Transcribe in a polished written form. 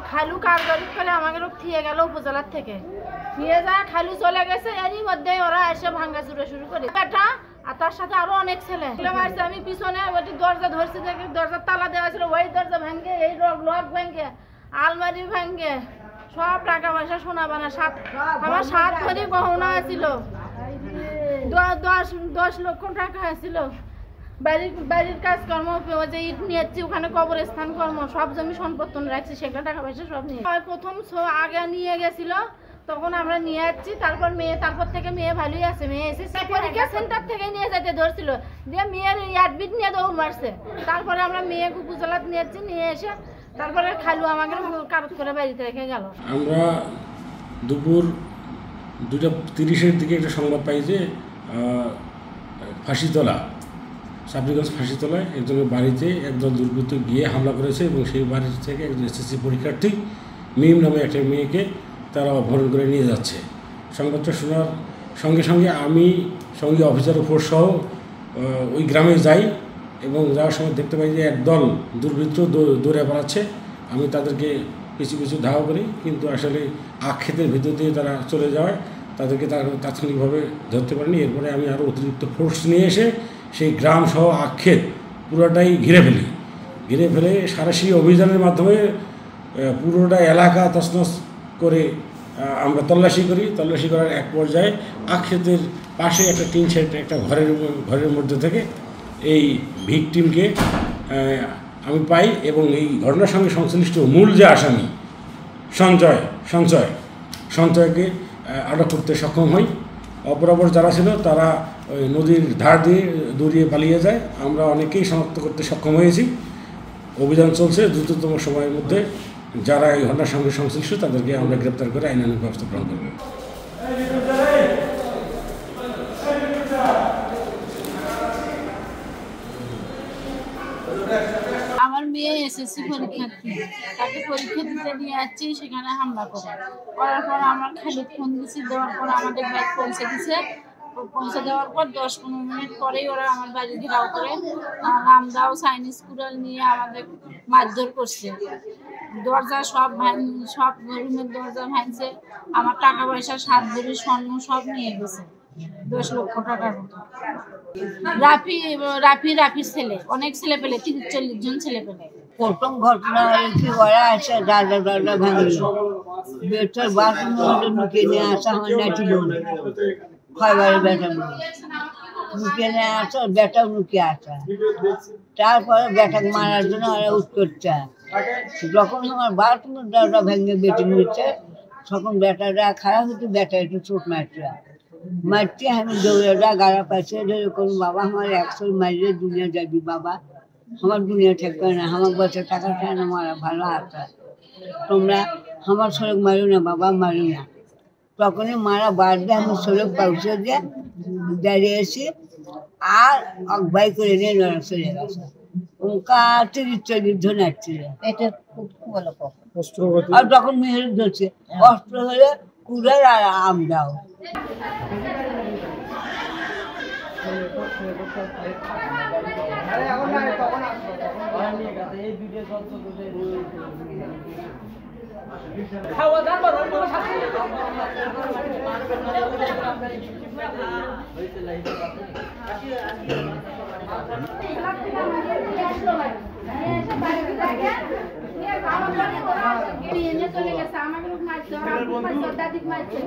খালু কারগরি করে আমাকে থিয়ে গেল উপজেলার থেকে নিয়ে যা খালু চলে গেছে এরই মধ্যে ওরা এসে ভাঙ্গা চুরে শুরু করে বেটা আর তার সাথে আরো অনেক ছেলে মারছে। আমি পিছনে ওই দরজা ধরছি দেখি দরজার তালা দেওয়া ছিল, ওই দরজা ভাঙ্গে এই লক ভাঙ্গে আলমারি ভাঙ্গে সব টাকা পয়সা সোনা বানা আমার 7 ভরি গহনা ছিল, 10 লক্ষ টাকা ছিল। বাড়ির কাজকর্ম যে ইট নিয়েছি ওখানে কবরস্থান কর্ম সব জমি সম্পত্তি রাখছি, সেগুলো টাকা পয়সা সব নিয়ে প্রথম আগে নিয়ে গেছিল তখন আমরা নিয়ে যাচ্ছি। তারপর থেকে মেয়ে ভালোই আছে, মেয়ে এসেছে পরীক্ষা সেন্টার থেকে নিয়ে যেতে ধরছিল দিয়ে মেয়ের অ্যাডমিট নিয়ে দৌড় মারছে। তারপরে আমরা মেয়ে উপজেলাত নিয়েছি, নিয়ে এসে তারপরে খালু আমাকে কাগজ করে বাড়িতে রেখে গেল। আমরা দুপুর 2:30-এর দিকে একটা সংবাদ পাই যে ফাঁসিতলা সাবরিগঞ্জ ফাঁসিতলায় একজনের বাড়িতে একদল দুর্বৃত্ত গিয়ে হামলা করেছে এবং সেই বাড়ি থেকে একজন এসএসসি পরীক্ষার্থী মিম নামে একটা মেয়েকে তারা অপহরণ করে নিয়ে যাচ্ছে। সংবাদটা শোনার সঙ্গে সঙ্গে আমি সঙ্গে অফিসার ফোর্স সহ ওই গ্রামে যাই এবং যাওয়ার সময় দেখতে পাই যে একদল দুর্বৃত্ত দৌড়ে পালাচ্ছে। আমি তাদেরকে পিছু পিছু ধাওয়া করি, কিন্তু আসলে আক্ষেতের ভিতর দিয়ে তারা চলে যাওয়ায় তাদেরকে তাৎক্ষণিকভাবে ধরতে পারিনি। এরপরে আমি আরও অতিরিক্ত ফোর্স নিয়ে এসে সেই গ্রাম সহ আক্ষেত পুরোটাই ঘিরে ফেলে সারাশি অভিযানের মাধ্যমে পুরোটা এলাকা তছনছ করে আমরা তল্লাশি করার এক পর্যায়ে আক্ষেতের পাশে একটা টিন শেড একটা ঘরের মধ্যে থেকে এই ভিকটিমকে আমি পাই এবং এই ঘটনার সঙ্গে সংশ্লিষ্ট মূল যে আসামি সঞ্চয়কে আটক করতে সক্ষম হই। অপরাপর যারা ছিল তারা ওই নদীর ধার দিয়ে দৌড়িয়ে পালিয়ে যায়। আমরা অনেকেই শনাক্ত করতে সক্ষম হয়েছি। অভিযান চলছে, দ্রুততম সময়ের মধ্যে যারা এই ঘটনার সঙ্গে সংশ্লিষ্ট তাদেরকে আমরা গ্রেপ্তার করে আইনানুগ ব্যবস্থা গ্রহণ করব। আমার মেয়ে এসএসসি পরীক্ষার্থী, তাকে পরীক্ষা দিতে নিয়ে যাচ্ছি, সেখানে হামলা করার পর আমরা খালি ফোন দিচ্ছি, দেওয়ার পর আমাদের বাইক পৌঁছে দেওয়ার পর 10-15 মিনিট পরেই ওরা আমার বাড়ি ঘেরাও করে রামদাও চাইনিজ কুড়াল নিয়ে আমাদের মারধর করছে। দরজা সব রুমের দরজা ভাঙছে, আমার টাকা পয়সা 7 ভরি স্বর্ণ সব নিয়ে গেছে, 10 লক্ষ টাকার মতো। রাফির ছেলে, অনেক ছেলে পেলে 30-40 জন ছেলে পেলে। প্রথম ঘটনা কি করা আছে, দরজা ভাঙল, বেটার বাথরুম ঢুকে নিয়ে আসা আমার নাটি বোন খয়বারের বেটা লুকিয়ে নিয়ে আসা, বেটাও লুকিয়ে আসা। তারপরে বেটাকে মারার জন্য ওরা উৎকোচটা যখন আমার বাথরুমের দরজা ভেঙে বেটে নিচ্ছে, তখন বেটাটা খারাপ হচ্ছে, বেটা একটু চোট মারছে আমি দৌড়ে গাড়া পাইছে ধরে বাবা আমার 100 মারিলে দুনিয়া যাবি বাবা, আমার দুনিয়া থাকবে না, আমার বছর টাকা চায় না, মারা ভালো আছে, তোমরা আমার সড়ক মারো না বাবা, মারো না। তখনই মারা বাদ দিয়ে আমি সড়ক পৌঁছে দিয়ে দাঁড়িয়েছি আর অকবাই করে নিয়ে লড়া চলে গেছে। ওকা 30-40 জন আসছিল, আর তখন মেহের ধরছে, অস্ত্র হলে কুড়াল আর আমরাও। চলে গেছে আমাকে মারছে, দাদিক মারছে।